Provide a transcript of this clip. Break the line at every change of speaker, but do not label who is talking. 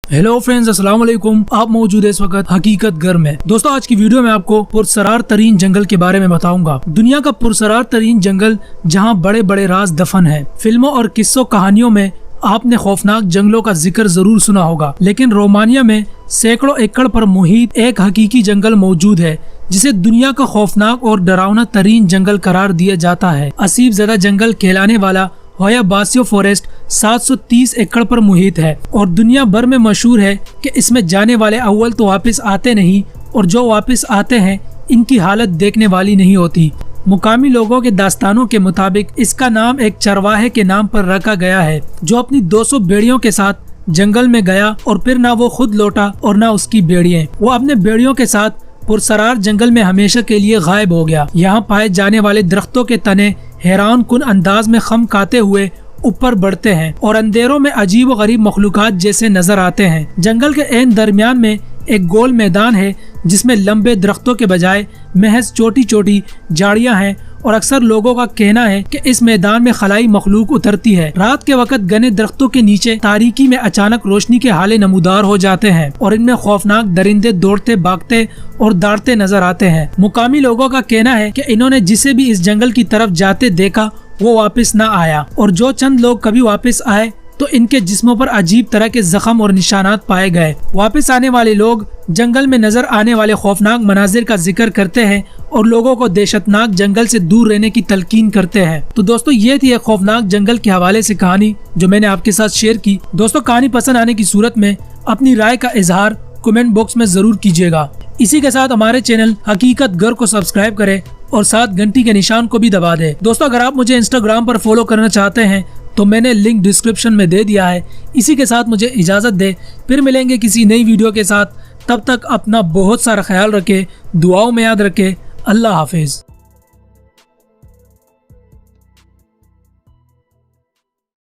Hello friends, अस्सलाम वालेकुम। आप मौजूद है इस वक्त हकीकत घर में। दोस्तों, आज की वीडियो में आपको पुरसरार तरीन जंगल के बारे में बताऊंगा। दुनिया का पुरसरार तरीन जंगल जहां बड़े बड़े राज दफन है। फिल्मों और किस्सों कहानियों में आपने खौफनाक जंगलों का जिक्र जरूर सुना होगा, लेकिन रोमानिया में सैकड़ों एकड़ पर मुहित एक हकीकी जंगल मौजूद है जिसे दुनिया का खौफनाक और डरावना तरीन जंगल करार दिया जाता है। असीब ज़दा जंगल कहलाने वाला होया बासियो फॉरेस्ट 730 एकड़ पर मुहित है और दुनिया भर में मशहूर है कि इसमें जाने वाले अव्वल तो वापस आते नहीं और जो वापस आते हैं इनकी हालत देखने वाली नहीं होती। मुकामी लोगों के दास्तानों के मुताबिक इसका नाम एक चरवाहे के नाम पर रखा गया है जो अपनी 200 भेड़ियों के साथ जंगल में गया और फिर ना वो खुद लौटा और ना उसकी भेड़ियां। वो अपने भेड़ियों के साथ पुरसरार जंगल में हमेशा के लिए गायब हो गया। यहाँ पाए जाने वाले दरख्तों के तने हैरान कुन अंदाज में खम खाते हुए ऊपर बढ़ते हैं और अंधेरों में अजीब व गरीब मखलूकात जैसे नजर आते हैं। जंगल के ऐन दरमियान में एक गोल मैदान है जिसमें लंबे दरख्तों के बजाय महज छोटी छोटी झाड़ियां हैं और अक्सर लोगों का कहना है कि इस मैदान में खलाई मखलूक उतरती है। रात के वक्त घने दरख्तों के नीचे तारीकी में अचानक रोशनी के हाले नमूदार हो जाते हैं और इनमें खौफनाक दरिंदे दौड़ते भागते और दौड़ते नजर आते हैं। मुकामी लोगों का कहना है कि इन्होंने जिसे भी इस जंगल की तरफ जाते देखा वो वापस न आया और जो चंद लोग कभी वापस आए तो इनके जिस्मों पर अजीब तरह के जख्म और निशानात पाए गए। वापस आने वाले लोग जंगल में नजर आने वाले खौफनाक मनाजिर का जिक्र करते हैं और लोगों को दहशतनाक जंगल से दूर रहने की तलकीन करते हैं। तो दोस्तों, ये थी एक खौफनाक जंगल के हवाले से कहानी जो मैंने आपके साथ शेयर की। दोस्तों, कहानी पसंद आने की सूरत में अपनी राय का इजहार कमेंट बॉक्स में जरूर कीजिएगा। इसी के साथ हमारे चैनल हकीकत घर को सब्सक्राइब करें और साथ घंटी के निशान को भी दबा दें। दोस्तों, अगर आप मुझे इंस्टाग्राम पर फॉलो करना चाहते हैं तो मैंने लिंक डिस्क्रिप्शन में दे दिया है। इसी के साथ मुझे इजाजत दे, फिर मिलेंगे किसी नई वीडियो के साथ। तब तक अपना बहुत सारा ख्याल रखें, दुआओं में याद रखें। अल्लाह हाफिज।